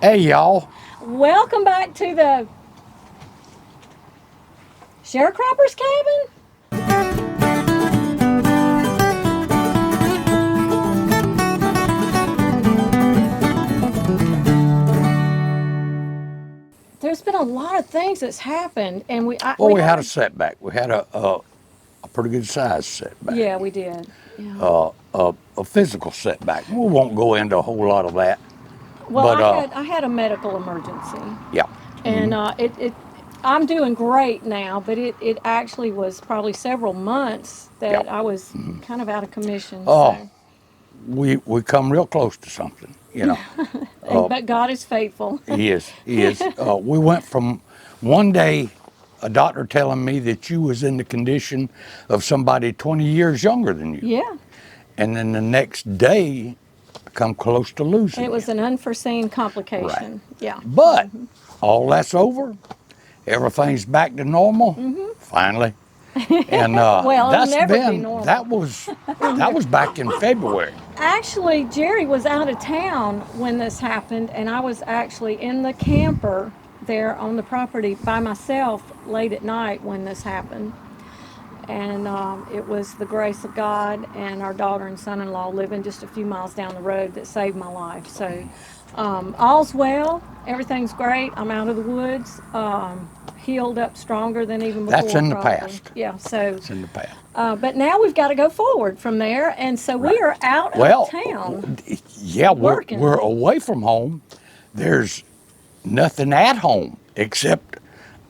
Hey, y'all. Welcome back to the Sharecropper's Cabin. There's been a lot of things that's happened, and we We had a setback. We had a pretty good size setback. Yeah, we did. Yeah. A physical setback. We won't go into a whole lot of that. Well, but I had a medical emergency, yeah. and I'm doing great now, but it actually was probably several months that I was kind of out of commission. Oh, we come real close to something, But God is faithful. He is. He is. We went from one day a doctor telling me that you was in the condition of somebody 20 years younger than you. Yeah. And then the next day, come close to losing It was you. an unforeseen complication. Right. Yeah. But all that's over. Everything's back to normal. Finally. And Well, that's it'll never be been normal. that was back in February. Actually, Jerry was out of town when this happened, and I was actually in the camper there on the property by myself late at night when this happened. And it was the grace of God and our daughter and son-in-law living just a few miles down the road that saved my life. So all's well. Everything's great. I'm out of the woods. Healed up stronger than even before. That's in the probably. past. Yeah. So. It's in the past. But now we've got to go forward from there, and so we are out Well, of town. yeah, working. we're away from home. There's nothing at home except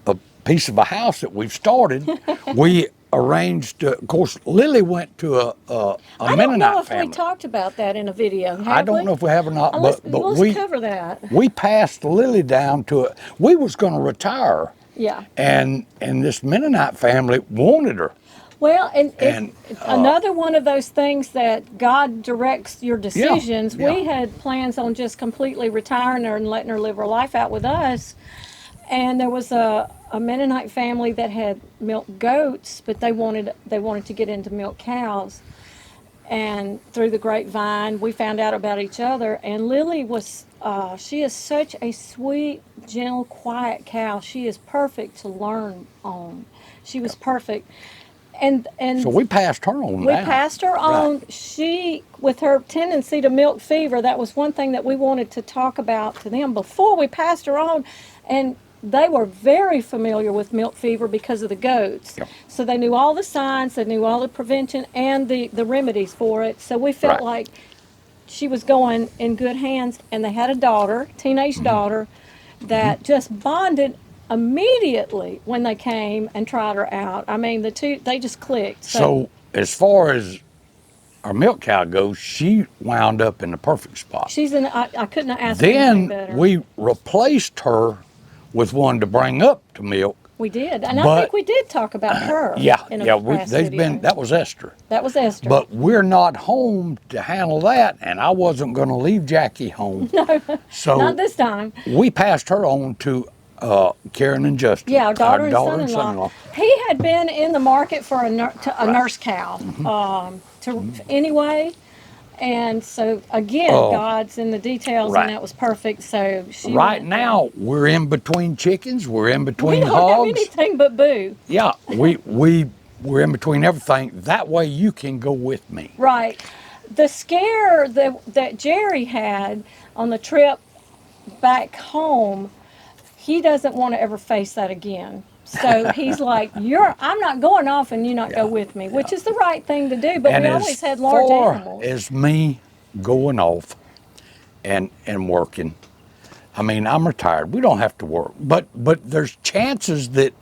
a piece of a house that we've started. We arranged, of course, Lily went to a I don't Mennonite know if family. we talked about that in a video. Have I don't know if we have or not, but let's cover that. we passed Lily down to a. We was going to retire, Yeah. and this Mennonite family wanted her. Well, and And, another one of those things that God directs your decisions. yeah. We had plans on just completely retiring her and letting her live her life out with us. And there was a Mennonite family that had milk goats, but they wanted to get into milk cows. And through the grapevine, we found out about each other. And Lily was, she is such a sweet, gentle, quiet cow. She is perfect to learn on. She was perfect. And So we passed her on. we passed her on. Right. She, with her tendency to milk fever, that was one thing that we wanted to talk about to them before we passed her on. And they were very familiar with milk fever because of the goats. Yep. So they knew all the signs, they knew all the prevention and the remedies for it. So we felt Right. like she was going in good hands. And they had a daughter, teenage daughter, that just bonded immediately when they came and tried her out. I mean, the two, they just clicked. So as far as our milk cow goes, she wound up in the perfect spot. she's in, I couldn't have asked for anything better. Then we replaced her with one to bring up to milk. We did. And I but- think we did talk about her. Yeah, in a yeah. past video. That was Esther. That was Esther. But we're not home to handle that, and I wasn't going to leave Jackie home. No, so not this time. we passed her on to Karen and Justin. Yeah, our daughter and and son-in-law. He had been in the market for a nurse cow, anyway, and so again, God's in the details, Right. and that was perfect. So she Right went now, we're in between chickens. We're in we between don't hogs. have anything but boo. Yeah, we're in between everything. That way, you can go with me. Right. The scare that Jerry had on the trip back home, he doesn't want to ever face that again. So he's like, I'm not going off and you not go with me, which is the right thing to do, but And we as always had large far animals. as me going off and working, I mean, I'm retired. We don't have to work, but there's chances that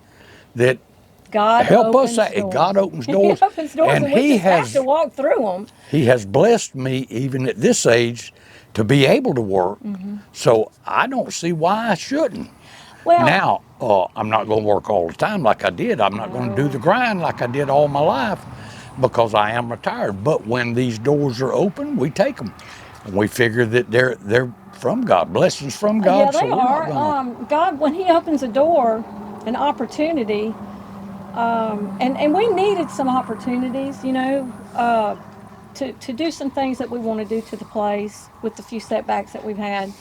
God help opens us. doors. God opens doors. He opens doors, and we just have to walk through them. He has blessed me even at this age to be able to work. So I don't see why I shouldn't. Well, Now, I'm not going to work all the time like I did. I'm not going to do the grind like I did all my life because I am retired. But when these doors are open, we take them. And we figure that they're from God, blessings from God. yeah, so they we're not are. gonna- God, when He opens a door, an opportunity, and we needed some opportunities, to do some things that we want to do to the place with the few setbacks that we've had.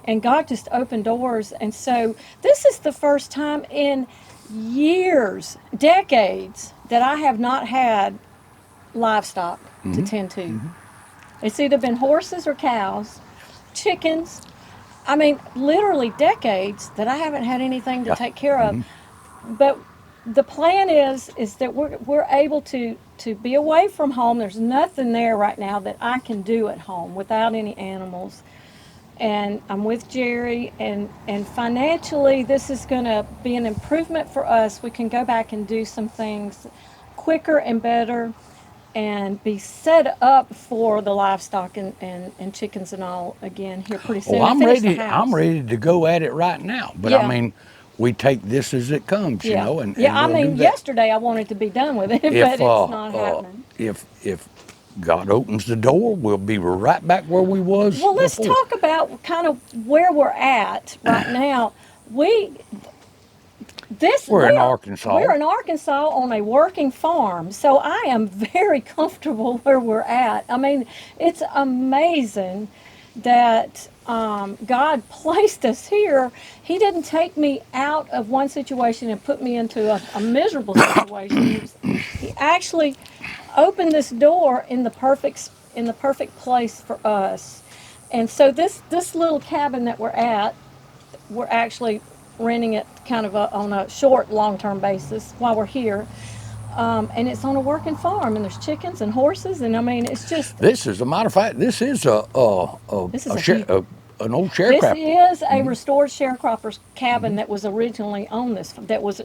And God just opened doors. And so this is the first time in years, decades, that I have not had livestock to tend to. It's either been horses or cows, chickens. I mean, literally decades that I haven't had anything to Yeah. take care of. But the plan is that we're able to be away from home. There's nothing there right now that I can do at home without any animals. And I'm with Jerry, and financially, this is going to be an improvement for us. We can go back and do some things quicker and better and be set up for the livestock and chickens and all again here pretty soon. Well, I I'm finished the ready. house. I'm ready to go at it right now. But Yeah. I mean, we take this as it comes, you Yeah, know. And yeah. I we'll do mean, that. yesterday I wanted to be done with it, but it's not happening. If God opens the door, we'll be right back where we was Well, let's before. talk about kind of where we're at right now. We're in Arkansas. We're in Arkansas on a working farm, so I am very comfortable where we're at. I mean, it's amazing that God placed us here. He didn't take me out of one situation and put me into a miserable situation. He actually opened this door in the perfect place for us. And so this little cabin that we're at, we're actually renting it kind of on a short, long-term basis while we're here. And it's on a working farm, and there's chickens and horses, and I mean, it's just. This, as a matter of fact, this is an old This sharecropper. is a restored sharecropper's cabin that was originally on this.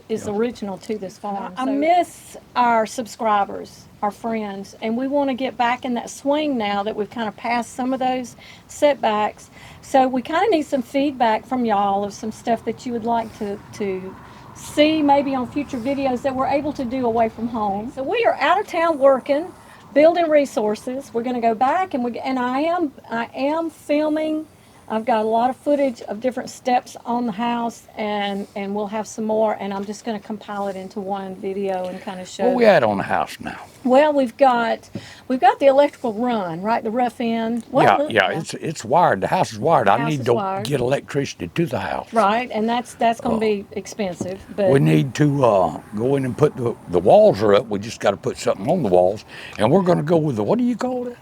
Is original to this farm. I miss our subscribers, our friends, and we want to get back in that swing now that we've kind of passed some of those setbacks. So we kind of need some feedback from y'all of some stuff that you would like to see maybe on future videos that we're able to do away from home. So we are out of town working, building resources. We're going to go back and I am filming. I've got a lot of footage of different steps on the house, and we'll have some more, and I'm just going to compile it into one video and kind of show. Where we at on the house now? Well, we've got the electrical run, right? The rough end. Well, Yeah. It's wired. The house is wired. I need to wired. get electricity to the house. Right, and that's going to be expensive. But We need to go in and put the walls are up. We just got to put something on the walls, and we're going to go with the, what do you call it?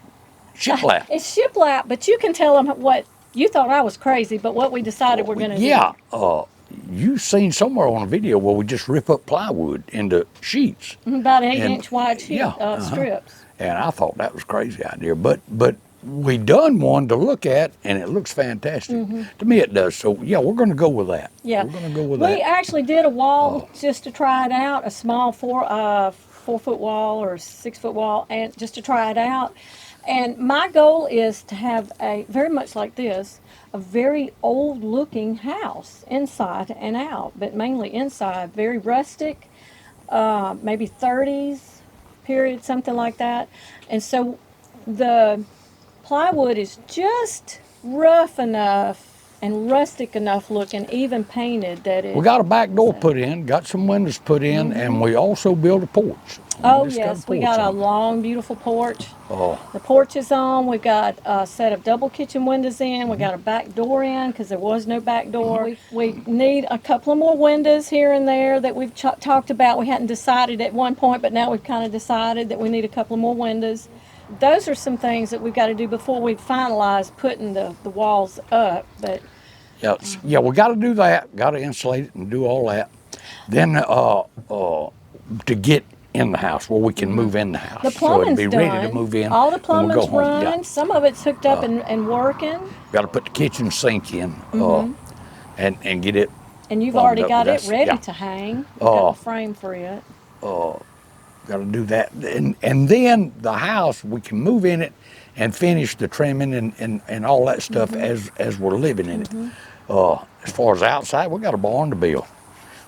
Shiplap. It's shiplap, but you can tell them what you thought I was crazy, but what we decided we're going to do. Yeah. You seen somewhere on a video where we just rip up plywood into sheets. About 8-inch wide Yeah, strips. And I thought that was a crazy idea, but we done one to look at, and it looks fantastic. To me, it does. So yeah, we're going to go with that. Yeah, we're going to go with we that. actually did a wall just to try it out, a small 4-foot wall or 6-foot wall, and just to try it out. And my goal is to have very much like this, a very old-looking house inside and out, but mainly inside, very rustic, maybe 30s period, something like that. And so the plywood is just rough enough and rustic enough looking, even painted, that it. We got a back door put in, got some windows put in, and we also built a porch. Oh yes, we got a long, beautiful porch. Oh. The porch is on. We've got a set of double kitchen windows in. We got a back door in because there was no back door. We need a couple of more windows here and there that we've talked about. We hadn't decided at one point, but now we've kind of decided that we need a couple of more windows. Those are some things that we've got to do before we finalize putting the walls up. But yeah, we got to do that. Got to insulate it and do all that. Then to get in the house where we can move in the house. the plumbing's so it'd be done. ready to move in. All the when we go plumbing's home. run. Yeah. Some of it's hooked up and working. Got to put the kitchen sink in and get it. And you've plumbed already up. got it That's- ready yeah. to hang. You've got the frame for it. Got to do that. And then the house, we can move in it and finish the trimming and all that stuff as we're living in it. As far as outside, we got a barn to build.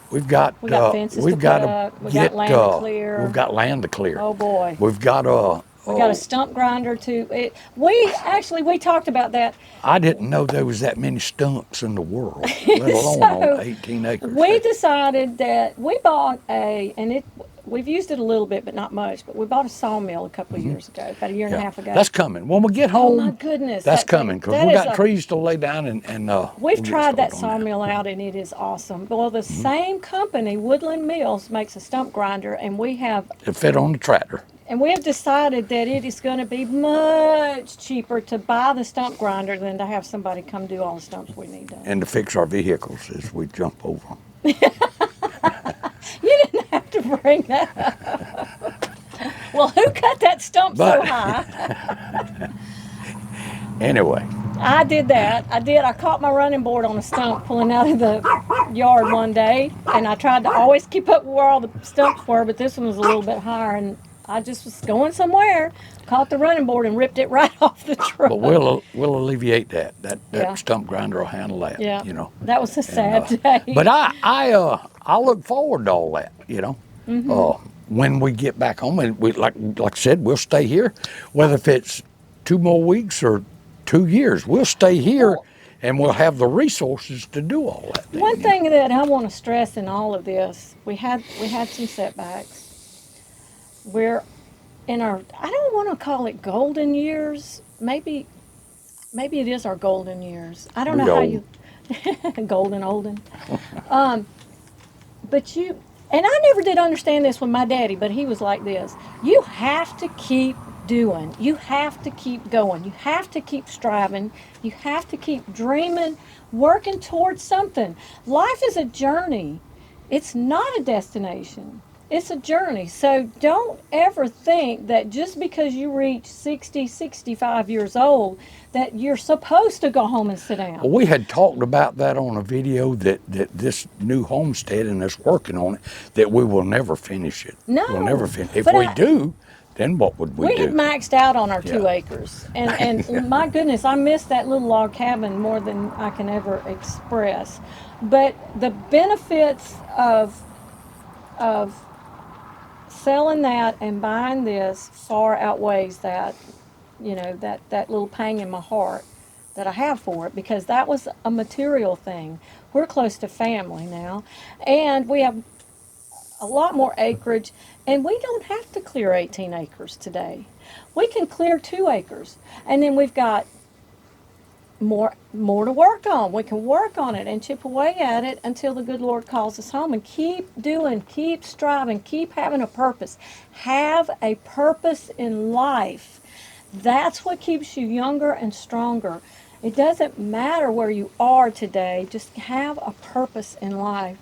We've got fences we've to got put to up. We get got land to clear. We've got land to clear. Oh boy. We've got We got a stump grinder too. We talked about that. I didn't know there was that many stumps in the world, let alone on 18 acres. We decided that we bought we've used it a little bit, but not much. But we bought a sawmill a couple of years ago, about a year and a half ago. That's coming. When we get Oh home, my goodness, that's that thing- coming because that we is got a- trees to lay down and We've we'll get tried that started on sawmill out, and it is awesome. Well, the same company, Woodland Mills, makes a stump grinder, and we have It fit on the tractor. decided that it is going to be much cheaper to buy the stump grinder than to have somebody come do all the stumps we need done. And to fix our vehicles as we jump over them. You didn't have to bring that up. Well, who cut that stump so But- high? Anyway, I did that. I caught my running board on a stump pulling out of the yard one day, and I tried to always keep up with where all the stumps were, but this one was a little bit higher, and I just was going somewhere, caught the running board and ripped it right off the truck. but we'll alleviate that. That Yeah. stump grinder will handle that. Yeah, You know. that was a sad And, day. But I look forward to all that. You know. Mm-hmm. When we get back home, and we like I said, we'll stay here, whether if it's 2 more weeks or 2 years, we'll stay here, and we'll have the resources to do all that. One thing that I want to stress in all of this, we had some setbacks. We're in our, I don't want to call it golden years. Maybe it is our golden years. I don't know how you golden olden. But you, and I never did understand this with my daddy, but he was like this. You have to keep doing. You have to keep going. You have to keep striving. You have to keep dreaming, working towards something. Life is a journey. It's not a destination. It's a journey. So don't ever think that just because you reach 60, 65 years old, that you're supposed to go home and sit down. Well, we had talked about that on a video that this new homestead and us working on it, that we will never finish it. No, We'll never finish. If but we do, then what would we We do? had maxed out on our 2 Yeah. acres. And my goodness, I miss that little log cabin more than I can ever express. But the benefits of selling that and buying this far outweighs that, that little pang in my heart that I have for it, because that was a material thing. We're close to family now, and we have a lot more acreage, and we don't have to clear 18 acres today. We can clear 2 acres, and then we've got more to work on. We can work on it and chip away at it until the good Lord calls us home, and keep doing, keep striving, keep having a purpose. Have a purpose in life. That's what keeps you younger and stronger. It doesn't matter where you are today, just have a purpose in life.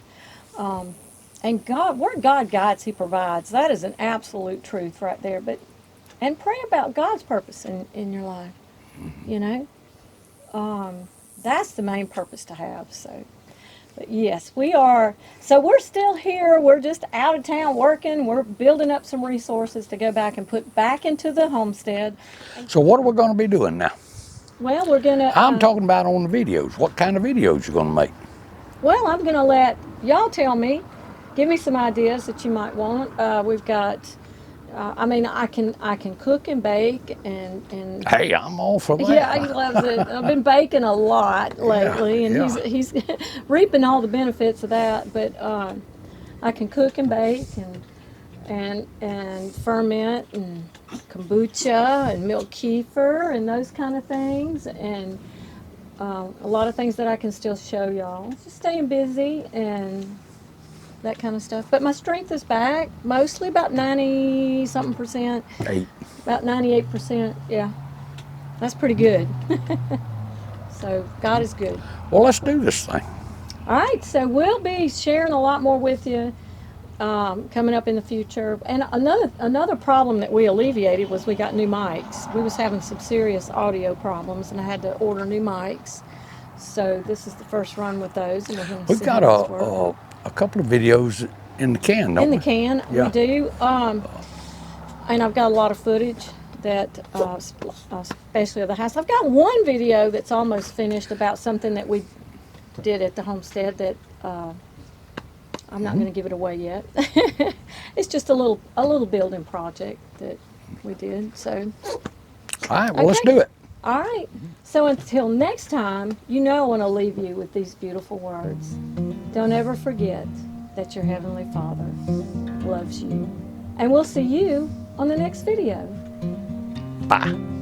And God, where God guides, He provides. That is an absolute truth right there. And pray about God's purpose in your life. That's the main purpose to have. So, but yes, we are. So we're still here. We're just out of town working. We're building up some resources to go back and put back into the homestead. So what are we going to be doing now? Well, we're gonna. I'm talking about on the videos. What kind of videos you going to make? Well, I'm gonna let y'all tell me. Give me some ideas that you might want. We've got. I can cook and bake and. Hey, I'm all for that. Yeah, he loves it. I've been baking a lot lately, and yeah. he's reaping all the benefits of that. But I can cook and bake and ferment and kombucha and milk kefir and those kind of things, and a lot of things that I can still show y'all. Just staying busy and that kind of stuff. But my strength is back, mostly about 90-something%. 8. About 98%, yeah. That's pretty good. So God is good. Well, let's do this thing. All right, so we'll be sharing a lot more with you coming up in the future. And another problem that we alleviated was we got new mics. We was having some serious audio problems, and I had to order new mics. So this is the first run with those, and we're going to We've see got how this works. a couple of videos in the can, don't In the we? can, Yeah. we do. And I've got a lot of footage that, especially of the house. I've got one video that's almost finished about something that we did at the homestead that I'm not going to give it away yet. It's just a little building project that we did. So, All right, well, let's Okay. do it. all right. So until next time, I want to leave you with these beautiful words. Don't ever forget, that your Heavenly Father loves you. And we'll see you on the next video. Bye.